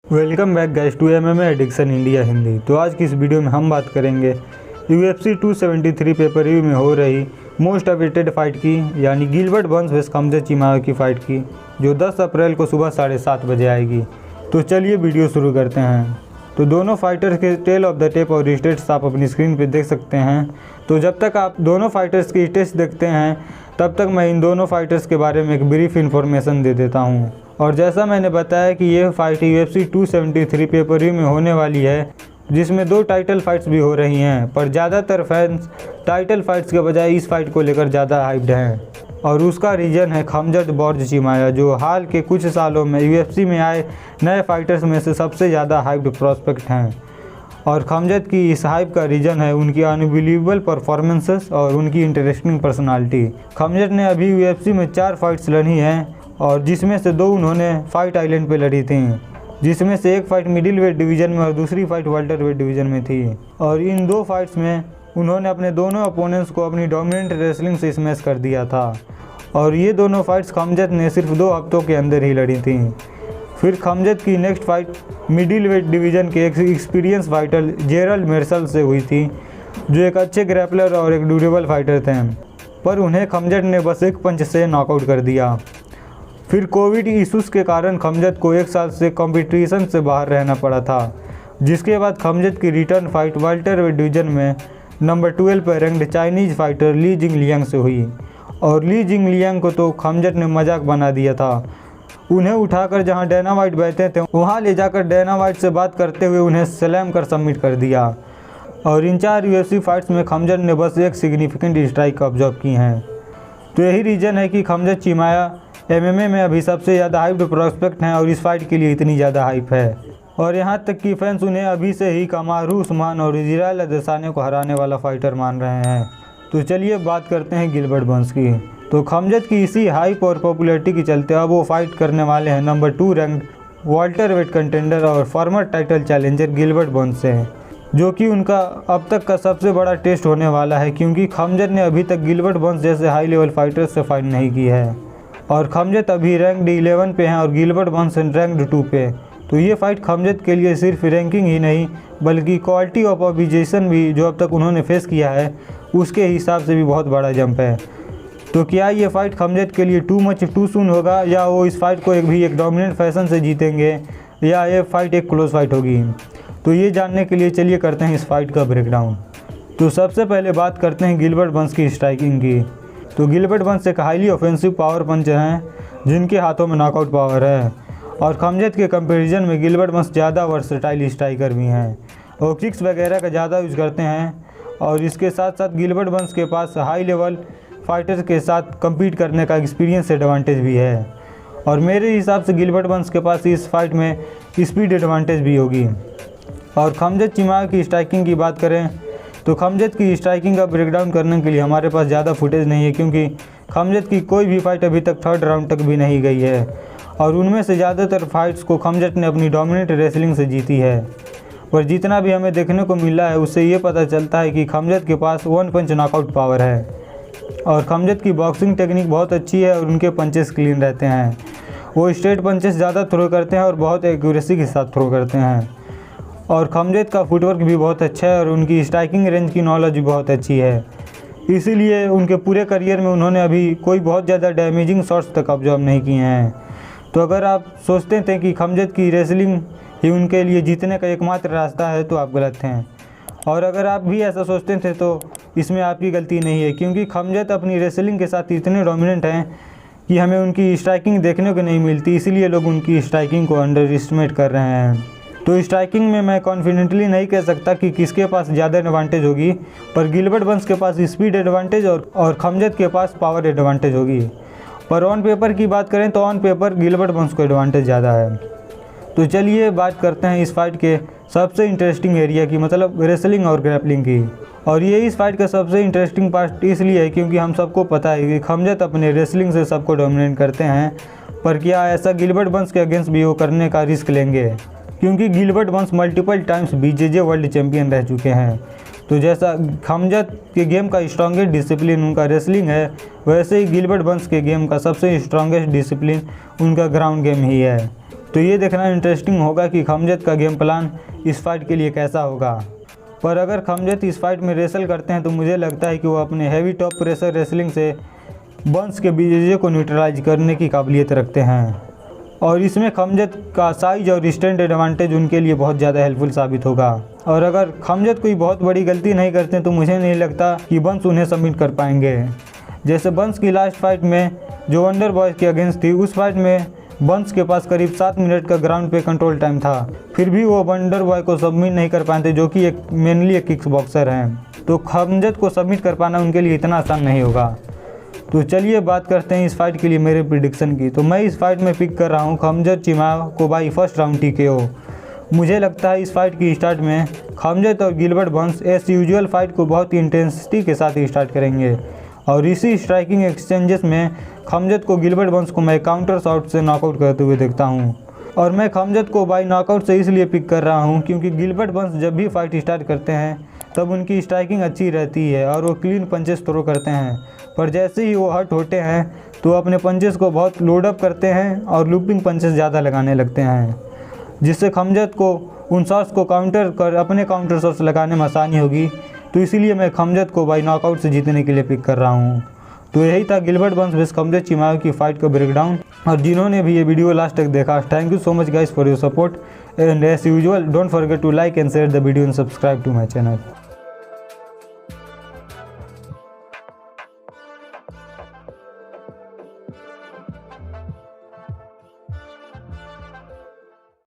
Welcome back guys to MMA addiction India Hindi. तो आज की इस वीडियो में हम बात करेंगे UFC 273 पेपर व्यू में हो रही मोस्ट अवेटेड फाइट की, यानी गिलबर्ट बर्न्स वर्सेस खमज़त चिमाएव की फ़ाइट की, जो 10 अप्रैल को सुबह 7:30 बजे आएगी। तो चलिए वीडियो शुरू करते हैं। तो दोनों फाइटर्स के टेल ऑफ द टेप और स्टेट्स आप अपनी स्क्रीन पर देख सकते हैं। तो जब तक आप दोनों फाइटर्स के स्टेट्स देखते हैं तब तक मैं इन दोनों फाइटर्स के बारे में एक ब्रीफ इन्फॉर्मेशन दे देता हूँ। और जैसा मैंने बताया कि यह फाइट UFC 273 पेपर व्यू में होने वाली है, जिसमें 2 टाइटल फाइट्स भी हो रही हैं, पर ज़्यादातर फैंस टाइटल फाइट्स के बजाय इस फाइट को लेकर ज़्यादा हाइप्ड हैं। और उसका रीज़न है खमज़त बॉर्ज चिमाएव, जो हाल के कुछ सालों में UFC में आए नए फाइटर्स में से सबसे ज़्यादा हाइप्ड प्रॉस्पेक्ट हैं। और खमज़त की इस हाइप का रीज़न है उनकी अनबिलीवेबल परफॉर्मेंसेस और उनकी इंटरेस्टिंग पर्सनालिटी। खमज़त ने अभी UFC में 4 फाइट्स लड़ी हैं, और जिसमें से 2 उन्होंने फाइट आइलैंड पे लड़ी थी, जिसमें से एक फ़ाइट मिडिल वेट डिवीज़न में और दूसरी फाइट वेल्टर वेट डिवीज़न में थी। और इन 2 फाइट्स में उन्होंने अपने दोनों अपोनेंट्स को अपनी डोमिनेंट रेसलिंग से स्मैश कर दिया था। और ये दोनों फाइट्स खमज़त ने सिर्फ 2 हफ्तों के अंदर ही लड़ी थी। फिर खमज़त की next fight middle weight division के एक एक्सपीरियंस फाइटर जेरल्ड मेर्सल से हुई थी, जो एक अच्छे ग्रैपलर और एक ड्यूरेबल फाइटर थे, पर उन्हें खमज़त ने बस एक पंच से नॉकआउट कर दिया। फिर कोविड इशूज़ के कारण खमज़त को 1 साल से कंपटीशन से बाहर रहना पड़ा था, जिसके बाद खमज़त की return fight welterweight division में नंबर 12 पर ranked Chinese fighter Li Jingliang से हुई। और ली जिंगलियांग को तो खमज़त ने मजाक बना दिया था। उन्हें उठाकर जहां डैना वाइट बैठे थे वहां ले जाकर डैना वाइट से बात करते हुए उन्हें स्लैम कर सबमिट कर दिया। और इन 4 UFC फाइट्स में खमज़त ने बस एक सिग्निफिकेंट स्ट्राइक ऑब्जर्व की हैं। तो यही रीज़न है कि खमज़त चिमाएव MMA में अभी सबसे ज़्यादा हाइप्ड प्रॉस्पेक्ट हैं और इस फाइट के लिए इतनी ज़्यादा हाइप है। और यहाँ तक कि फैंस उन्हें अभी से ही कमारू उस्मान और इजराइल अदेसाने को हराने वाला फाइटर मान रहे हैं। तो चलिए बात करते हैं गिलबर्ट बर्न्स की। तो खमज़त की इसी हाइप और पॉपुलैरिटी के चलते अब वो फाइट करने वाले हैं number 2 ranked welterweight contender और former title challenger Gilbert Burns से, जो कि उनका अब तक का सबसे बड़ा टेस्ट होने वाला है, क्योंकि खमज़त ने अभी तक गिलबर्ट बर्न्स जैसे हाई लेवल फाइटर्स से फाइट नहीं की है। और खमज़त अभी रैंक्ड 11 पे हैं और गिलबर्ट बर्न्स रैंक्ड 2 पे। तो ये फाइट खमज़त के लिए सिर्फ रैंकिंग ही नहीं बल्कि क्वालिटी ऑफ ऑपोजिशन भी जो अब तक उन्होंने फेस किया है उसके हिसाब से भी बहुत बड़ा जंप है। तो क्या ये फाइट खमज़त के लिए टू मच टू सून होगा, या वो इस फाइट को एक डोमिनेंट फैशन से जीतेंगे, या ये फाइट एक क्लोज फाइट होगी? तो ये जानने के लिए चलिए करते हैं इस फाइट का ब्रेकडाउन। तो सबसे पहले बात करते हैं गिलबर्ट बर्न्स की स्ट्राइकिंग की। तो गिलबर्ट बर्न्स एक हाईली ऑफेंसिव पावर पंचर हैं जिनके हाथों में नॉकआउट पावर है। और खमज़त के कंपैरिजन में गिलबर्ट बर्न्स ज़्यादा वर्सटाइल स्ट्राइकर भी हैं और किक्स वगैरह का ज़्यादा यूज़ करते हैं। और इसके साथ साथ गिलबर्ट बर्न्स के पास हाई लेवल फाइटर्स के साथ कम्पीट करने का एक्सपीरियंस एडवांटेज भी है। और मेरे हिसाब से गिलबर्ट बर्न्स के पास इस फाइट में स्पीड एडवांटेज भी होगी। और खमज़त चिमाएव की स्ट्राइकिंग की बात करें तो खमज़त की स्ट्राइकिंग का ब्रेकडाउन करने के लिए हमारे पास ज़्यादा फुटेज नहीं है, क्योंकि खमज़त की कोई भी फाइट अभी तक 3rd राउंड तक भी नहीं गई है। और उनमें से ज़्यादातर फाइट्स को खमज़त ने अपनी डोमिनेंट रेसलिंग से जीती है। पर जितना भी हमें देखने को मिला है उससे ये पता चलता है कि खमज़त के पास 1 पंच नॉकआउट पावर है। और खमज़त की बॉक्सिंग टेक्निक बहुत अच्छी है और उनके पंचेस क्लीन रहते हैं। वो स्ट्रेट पंचेस ज़्यादा थ्रो करते हैं और बहुत एक्यूरेसी के साथ थ्रो करते हैं। और खमज़त का फुटवर्क भी बहुत अच्छा है और उनकी स्ट्राइकिंग रेंज की नॉलेज भी बहुत अच्छी है। इसीलिए उनके पूरे करियर में उन्होंने अभी कोई बहुत ज़्यादा डैमेजिंग शॉट्स तक ऑब्जर्व नहीं किए हैं। तो अगर आप सोचते थे कि खमज़त की रेसलिंग ही उनके लिए जीतने का एकमात्र रास्ता है तो आप गलत हैं। और अगर आप भी ऐसा सोचते थे तो इसमें आपकी गलती नहीं है, क्योंकि खमज़त अपनी रेसलिंग के साथ इतने डोमिनेंट हैं कि हमें उनकी स्ट्राइकिंग देखने को नहीं मिलती, इसीलिए लोग उनकी स्ट्राइकिंग को अंडर एस्टिमेट कर रहे हैं। तो स्ट्राइकिंग में मैं कॉन्फिडेंटली नहीं कह सकता कि किसके पास ज़्यादा एडवांटेज होगी, पर गिलबर्ट बर्न्स के पास स्पीड एडवांटेज और खमज़त के पास पावर एडवांटेज होगी। पर ऑन पेपर की बात करें तो ऑन पेपर गिलबर्ट बर्न्स को एडवांटेज ज़्यादा है। तो चलिए बात करते हैं इस फाइट के सबसे इंटरेस्टिंग एरिया की, मतलब रेसलिंग और ग्रैपलिंग की। और ये इस फाइट का सबसे इंटरेस्टिंग पार्ट इसलिए है क्योंकि हम सबको पता है कि खमज़त अपने रेसलिंग से सबको डोमिनेट करते हैं, पर क्या ऐसा गिलबर्ट बर्न्स के अगेंस्ट भी वो करने का रिस्क लेंगे? क्योंकि Gilbert Burns multiple times BJJ world champion रह चुके हैं। तो जैसा खमज़त के गेम का स्ट्रॉन्गेस्ट डिसिप्लिन उनका रेसलिंग है, वैसे ही गिलबर्ट बर्न्स के गेम का सबसे स्ट्रॉन्गेस्ट डिसिप्लिन उनका ग्राउंड गेम ही है। तो ये देखना इंटरेस्टिंग होगा कि खमजत का गेम प्लान इस फाइट के लिए कैसा होगा। पर अगर खमजत इस फाइट में रेसल करते हैं तो मुझे लगता है कि वो अपने हैवी टॉप प्रेशर रेसलिंग से बंस के बीजेजे को न्यूट्रलाइज करने की काबिलियत रखते हैं और इसमें खमजत का साइज और स्टैंड एडवांटेज उनके लिए बहुत ज़्यादा हेल्पफुल साबित होगा। और अगर खमजत कोई बहुत बड़ी गलती नहीं करते तो मुझे नहीं लगता कि बंस उन्हें सबमिट कर पाएंगे। जैसे बंस की लास्ट फाइट में जो वंडर बॉय के अगेंस्ट थी, उस फाइट में बंस के पास करीब 7 मिनट का ग्राउंड पे कंट्रोल टाइम था, फिर भी वो वंडर बॉय को सबमिट नहीं कर पाते जो कि मेनली एक किक्स बॉक्सर हैं। तो खमजत को सबमिट कर पाना उनके लिए इतना आसान नहीं होगा। तो चलिए बात करते हैं इस फाइट के लिए मेरे प्रिडिक्शन की। तो मैं इस फाइट में पिक कर रहा हूँ खमजत चिमाओ को बाई फर्स्ट राउंड TKO। मुझे लगता है इस फाइट की स्टार्ट में खमजत और Gilbert Burns as usual fight को बहुत ही इंटेंसिटी के साथ स्टार्ट करेंगे और इसी स्ट्राइकिंग एक्सचेंजेस में खमजत को गिलबर्ट बर्न्स को मैं काउंटर शॉट से नॉकआउट करते हुए देखता हूँ। और मैं खमजत को बाई नॉकआउट से इसलिए पिक कर रहा हूँ क्योंकि गिलबर्ट बर्न्स जब भी फाइट स्टार्ट करते हैं तब उनकी स्ट्राइकिंग अच्छी रहती है और वो क्लीन पंचेस थ्रो करते हैं, पर जैसे ही वो हर्ट होते हैं तो अपने पंचेस को बहुत लोड अप करते हैं और लूपिंग पंचेस ज़्यादा लगाने लगते हैं, जिससे खमजत को उन शॉट्स को काउंटर कर अपने काउंटर शॉट्स लगाने में आसानी होगी। तो इसीलिए मैं खमजत को बाई नॉकआउट से जीतने के लिए पिक कर रहा हूँ। तो यही था गिलबर्ट बर्न्स वर्सेस खमजत चिमाओ की फाइट का ब्रेकडाउन। और जिन्होंने भी ये वीडियो लास्ट तक देखा, thank you so much guys for your support and as usual don't forget to like and share the video and subscribe to my channel.